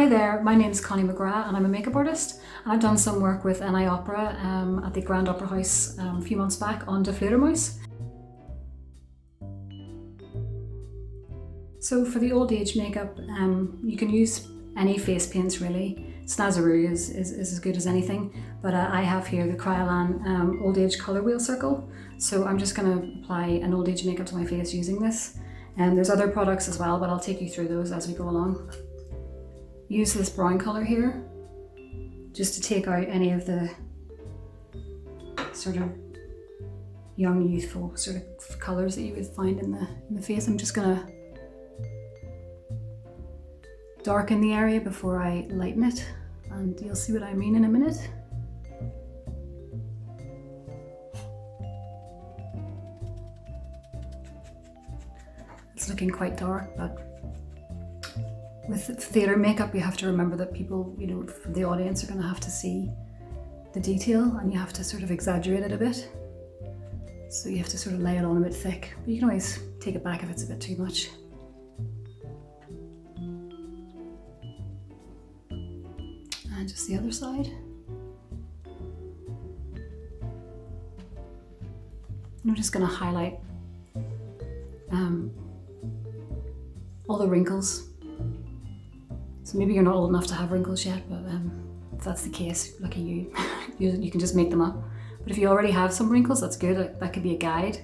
Hi there, my name's Connie McGrath and I'm a makeup artist. And I've done some work with NI Opera at the Grand Opera House a few months back on Die Fledermaus. So for the old age makeup, you can use any face paints really. Snazaroo is as good as anything, but I have here the Kryolan Old Age Colour Wheel Circle. So I'm just going to apply an old age makeup to my face using this. And there's other products as well, but I'll take you through those as we go along. Use this brown colour here, just to take out any of the sort of young, youthful sort of colours that you would find in the face. I'm just going to darken the area before I lighten it, and you'll see what I mean in a minute. It's looking quite dark, but with theatre makeup you have to remember that people, the audience are going to have to see the detail, and you have to sort of exaggerate it a bit. So you have to sort of lay it on a bit thick, but you can always take it back if it's a bit too much. And just the other side. I'm just going to highlight all the wrinkles. So maybe you're not old enough to have wrinkles yet, but if that's the case, lucky you. You can just make them up. But if you already have some wrinkles, that's good. That could be a guide.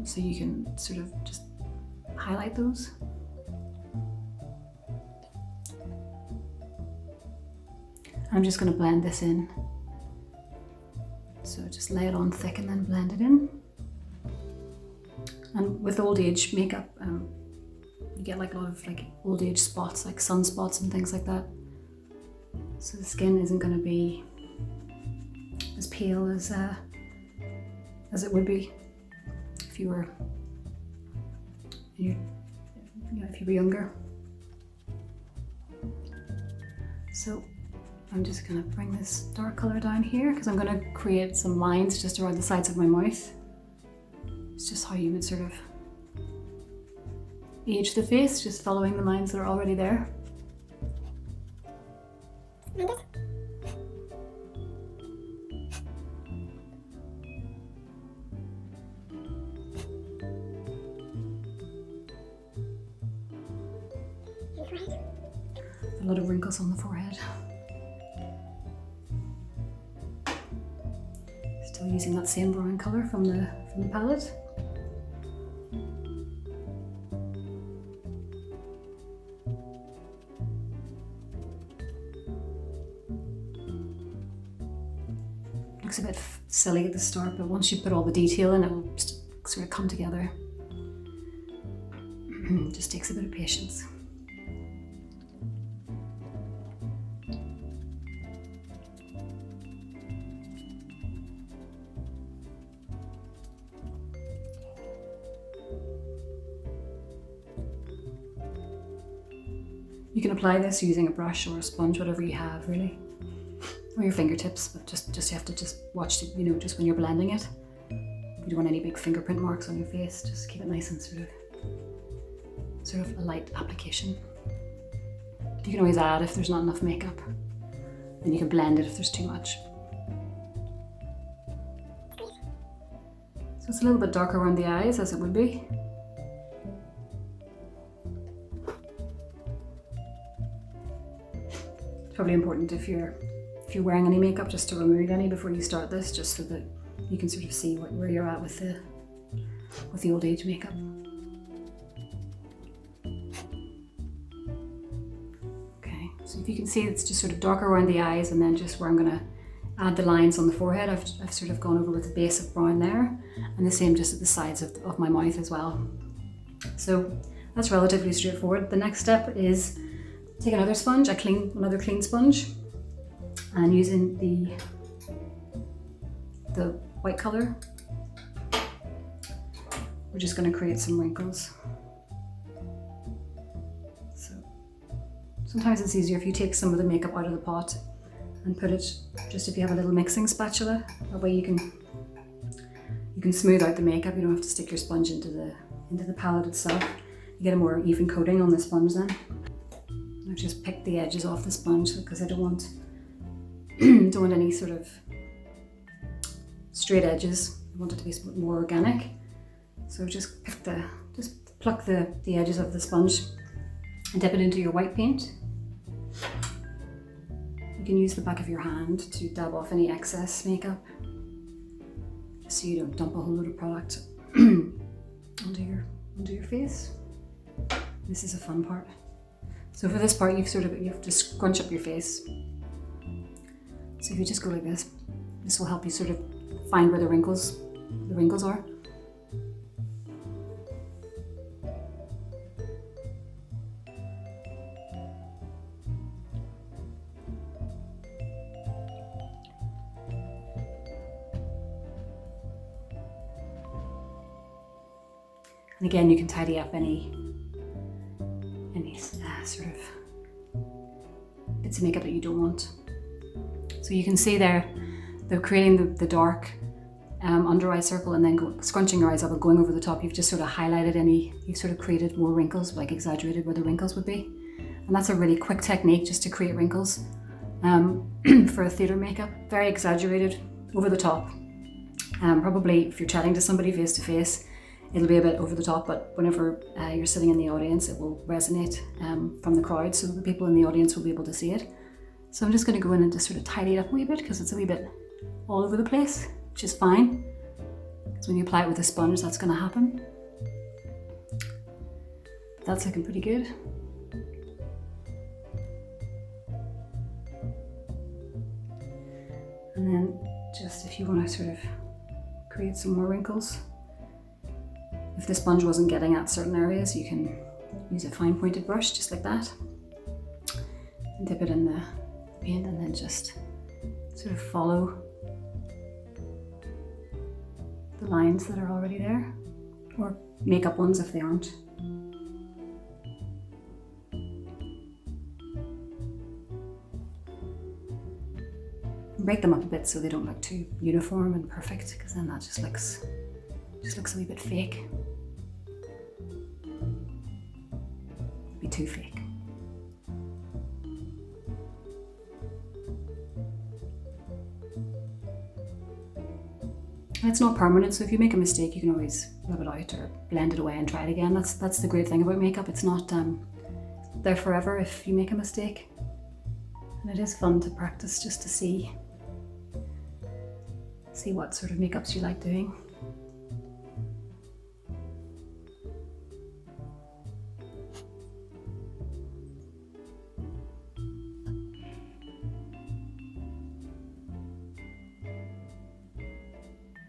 So you can sort of just highlight those. I'm just going to blend this in. So just lay it on thick and then blend it in. And with old age makeup, you get like a lot of old age spots, like sunspots and things like that. So the skin isn't going to be as pale as it would be if you were, if you were younger. So I'm just going to bring this dark colour down here because I'm going to create some lines just around the sides of my mouth. It's just how you would sort of age the face, just following the lines that are already there. A lot of wrinkles on the forehead. Still using that same brown colour from the palette. Looks a bit silly at the start, but once you put all the detail in, it will sort of come together. Just takes a bit of patience. You can apply this using a brush or a sponge, whatever you have really. Or your fingertips, but just you have to just watch, just when you're blending it. You don't want any big fingerprint marks on your face. Just keep it nice and sort of a light application. You can always add if there's not enough makeup, and you can blend it if there's too much. So it's a little bit darker around the eyes, as it would be. It's probably important if you're wearing any makeup just to remove any before you start this, just so that you can sort of see where you're at with the old age makeup. Okay, so if you can see, it's just sort of darker around the eyes, and then just where I'm going to add the lines on the forehead, I've sort of gone over with a base of brown there, and the same just at the sides of my mouth as well. So that's relatively straightforward. The next step is take another sponge, another clean sponge, and using the white colour, we're just going to create some wrinkles. So sometimes it's easier if you take some of the makeup out of the pot and put it, just if you have a little mixing spatula, that way you can smooth out the makeup. You don't have to stick your sponge into the palette itself. You get a more even coating on the sponge then. I just pick the edges off the sponge because I don't want don't want any sort of straight edges. I want it to be more organic. So just pluck the edges of the sponge and dip it into your white paint. You can use the back of your hand to dab off any excess makeup, just so you don't dump a whole load of product onto your face. This is a fun part. So for this part, you have to scrunch up your face. So if you just go like this will help you sort of find where the wrinkles are. And again, you can tidy up any sort of bits of makeup that you don't want. So you can see there, they're creating the dark under eye circle and then scrunching your eyes up and going over the top. You've just sort of highlighted you've sort of created more wrinkles, like exaggerated where the wrinkles would be. And that's a really quick technique just to create wrinkles for a theatre makeup. Very exaggerated, over the top. Probably if you're chatting to somebody face to face, it'll be a bit over the top, but whenever you're sitting in the audience, it will resonate from the crowd, so the people in the audience will be able to see it. So I'm just going to go in and just sort of tidy it up a wee bit because it's a wee bit all over the place, which is fine. Because when you apply it with a sponge, that's going to happen. That's looking pretty good. And then just if you want to sort of create some more wrinkles, if the sponge wasn't getting at certain areas, you can use a fine pointed brush just like that and dip it in the paint and then just sort of follow the lines that are already there, or make up ones if they aren't. Break them up a bit so they don't look too uniform and perfect, because then that just looks a wee bit fake. It'd be too fake. And it's not permanent, so if you make a mistake, you can always rub it out or blend it away and try it again. That's the great thing about makeup. It's not there forever if you make a mistake. And it is fun to practice just to see what sort of makeups you like doing.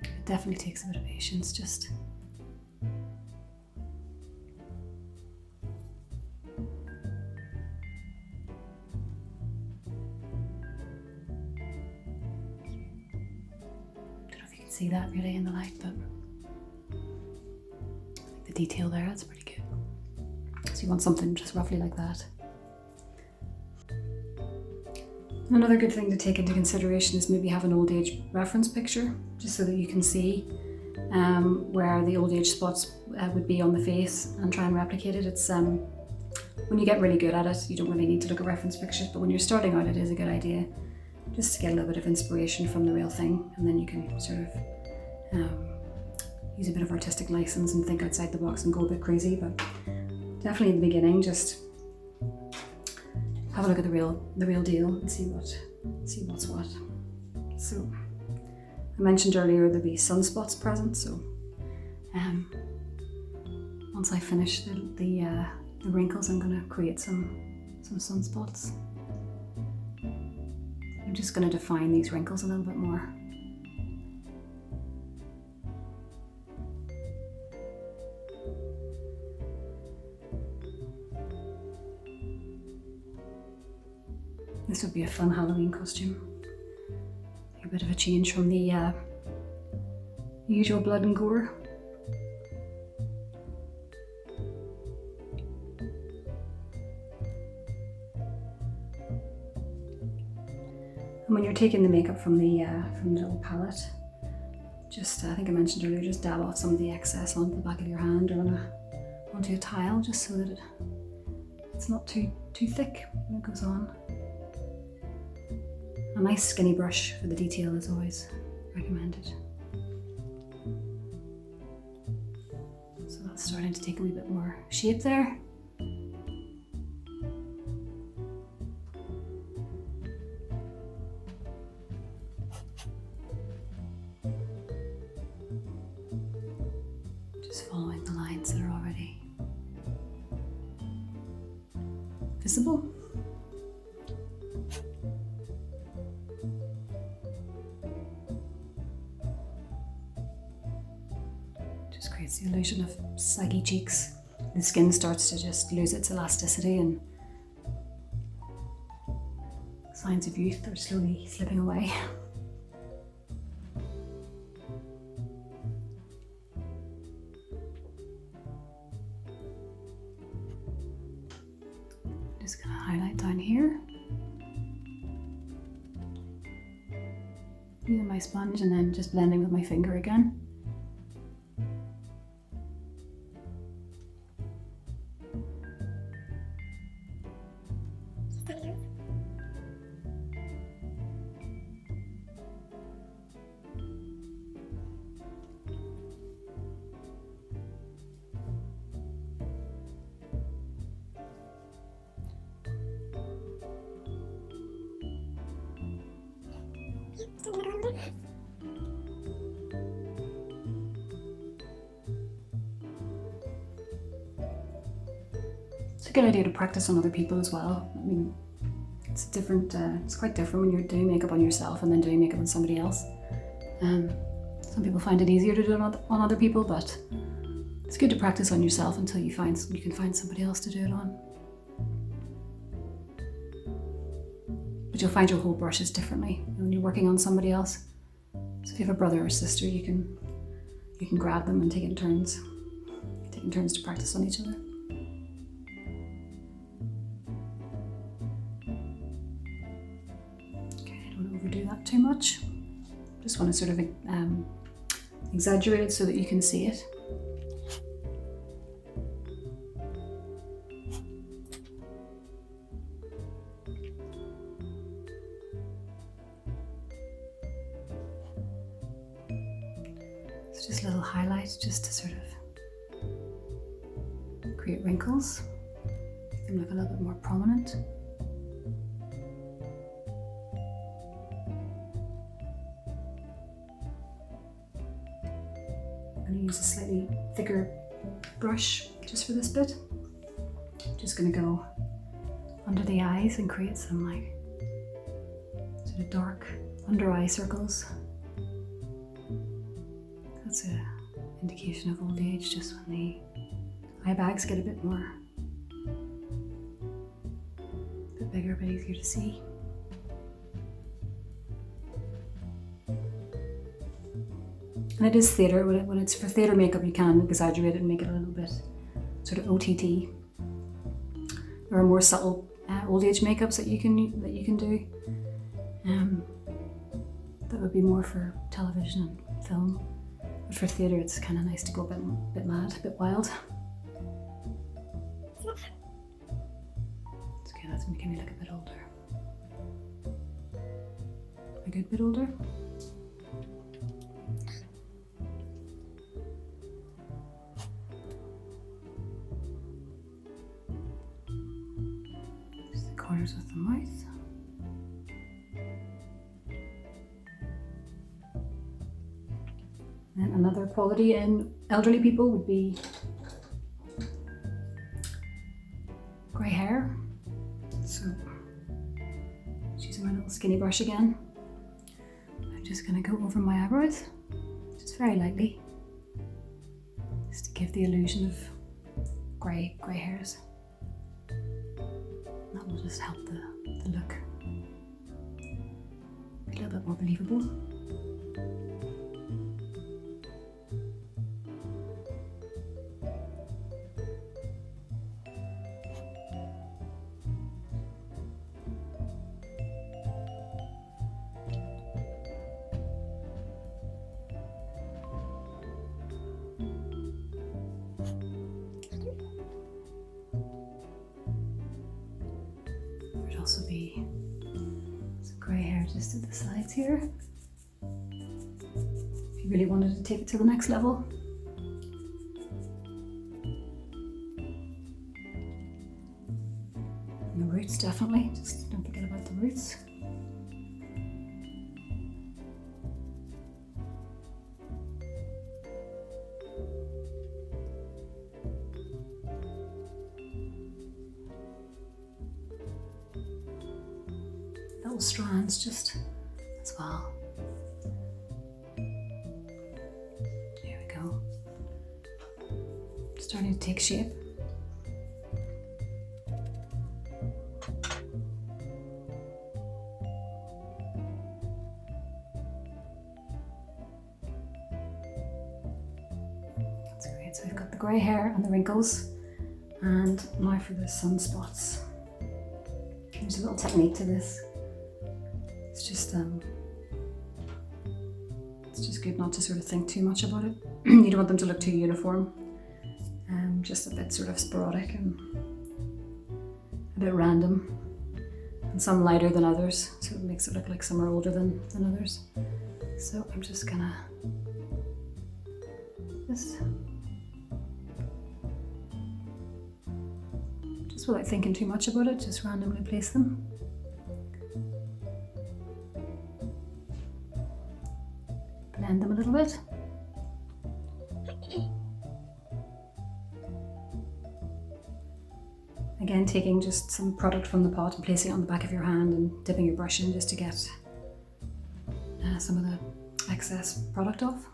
It definitely takes a bit of patience, just see that really in the light, but the detail there, that's pretty good. So you want something just roughly like that. Another good thing to take into consideration is maybe have an old age reference picture, just so that you can see where the old age spots would be on the face and try and replicate it. It's when you get really good at it, you don't really need to look at reference pictures, but when you're starting out, it is a good idea just to get a little bit of inspiration from the real thing, and then you can sort of use a bit of artistic license and think outside the box and go a bit crazy. But definitely in the beginning, just have a look at the real deal and see what's what. So I mentioned earlier there'll be sunspots present, so once I finish the wrinkles, I'm going to create some sunspots. I'm just going to define these wrinkles a little bit more. This would be a fun Halloween costume. A bit of a change from the usual blood and gore. And when you're taking the makeup from the little palette, just I think I mentioned earlier, just dab off some of the excess onto the back of your hand or onto a tile, just so that it's not too too thick when it goes on. A nice skinny brush for the detail is always recommended. So that's starting to take a wee bit more shape there. Just following the lines that are already visible. Just creates the illusion of saggy cheeks. The skin starts to just lose its elasticity and signs of youth are slowly slipping away. Just going to highlight down here. Using my sponge and then just blending with my finger again. It's a good idea to practice on other people as well. I mean, it's different. It's quite different when you're doing makeup on yourself and then doing makeup on somebody else. Some people find it easier to do it on other people, but it's good to practice on yourself until you can find somebody else to do it on. But you'll find you'll hold brushes differently when you're working on somebody else. So if you have a brother or sister, you can grab them and take in turns to practice on each other. Okay, I don't want to overdo that too much. Just want to sort of exaggerate it so that you can see it. Just little highlights just to sort of create wrinkles, make them look a little bit more prominent. I'm going to use a slightly thicker brush just for this bit. Just going to go under the eyes and create some like sort of dark under eye circles. That's an indication of old age, just when the eye bags get a bit bigger, a bit easier to see. And it is theatre. When it's for theatre makeup, you can exaggerate it and make it a little bit sort of OTT. There are more subtle old age makeups that you can do. That would be more for television and film. But for theatre, it's kind of nice to go a bit mad, a bit wild. It's okay, that's making me look a bit older. A good bit older. Just the corners of the mouth. And another quality in elderly people would be grey hair. So, using my little skinny brush again, I'm just going to go over my eyebrows, just very lightly, just to give the illusion of grey hairs. That will just help the look be a little bit more believable. also be some grey hair just at the sides here. If you really wanted to take it to the next level. And the roots, definitely. Just don't forget about the roots. Little strands just as well. There we go. Starting to take shape. That's great. So we've got the grey hair and the wrinkles, and now for the sunspots. There's a little technique to this. It's just good not to sort of think too much about it. You don't want them to look too uniform, just a bit sort of sporadic and a bit random, and some lighter than others, so it makes it look like some are older than others. So I'm just gonna just without thinking too much about it, just randomly place them. Blend them a little bit. Again, taking just some product from the pot and placing it on the back of your hand and dipping your brush in just to get some of the excess product off.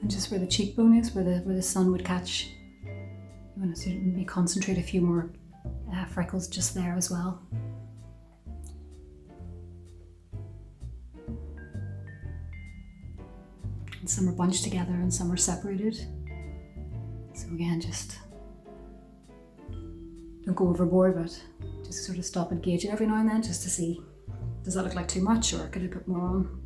And just where the cheekbone is, where the sun would catch, you want to maybe concentrate a few more freckles just there as well. And some are bunched together and some are separated. So again, just don't go overboard, but just sort of stop and gauge it every now and then just to see, does that look like too much or could I put more on?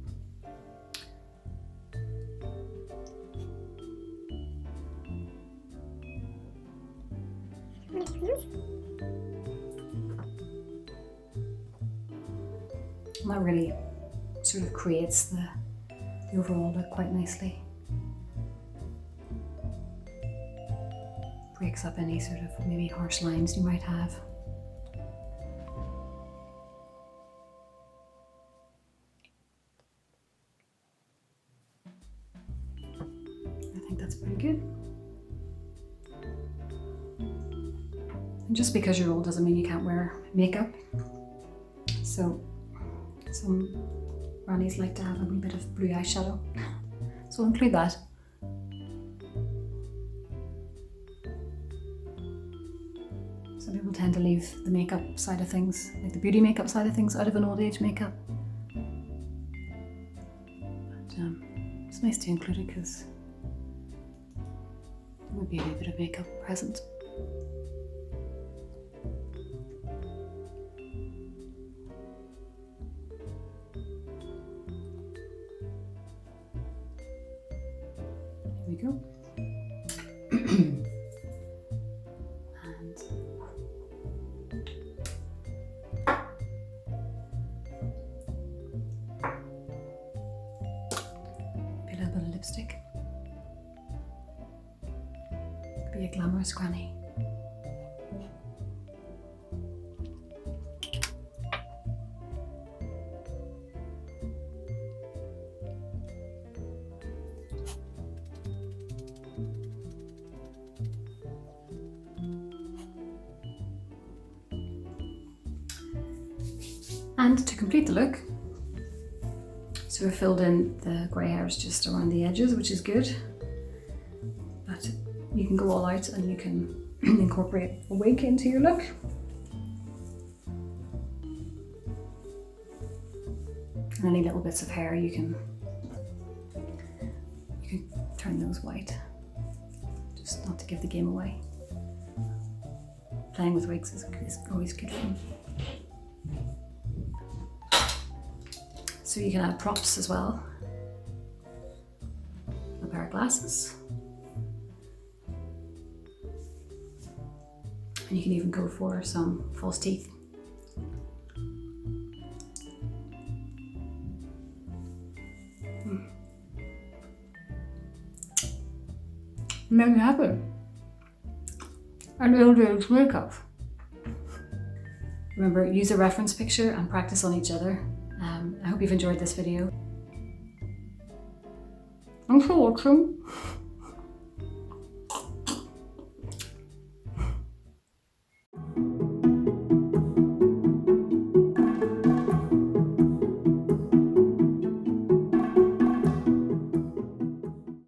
And that really sort of creates the overall look quite nicely. Breaks up any sort of maybe harsh lines you might have. I think that's pretty good. And just because you're old doesn't mean you can't wear makeup. So some grannies like to have a wee bit of blue eyeshadow, so I'll include that. Some people tend to leave the makeup side of things, like the beauty makeup side of things, out of an old age makeup. But it's nice to include it because there would be a wee bit of makeup present. Here we go. And maybe a little bit of lipstick. Could be a glamorous granny. And to complete the look, so we've filled in the grey hairs just around the edges, which is good. But you can go all out and you can incorporate a wig into your look. And any little bits of hair you can turn those white, just not to give the game away. Playing with wigs is always good fun. So you can add props as well. A pair of glasses, And you can even go for some false teeth. There you have it. An old age makeup. Remember, use a reference picture and practice on each other. I hope you've enjoyed this video. Thanks for watching.